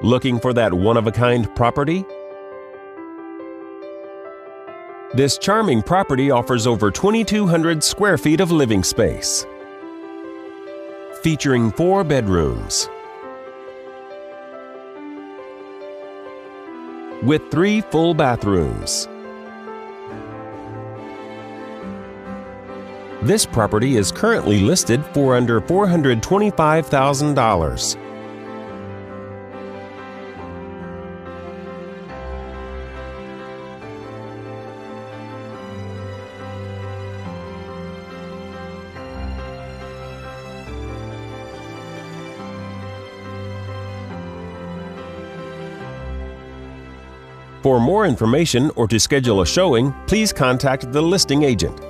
Looking for that one-of-a-kind property? This charming property offers over 2,200 square feet of living space, featuring 4 bedrooms with 3 full bathrooms. This property is currently listed for under $425,000. For more information or to schedule a showing, please contact the listing agent.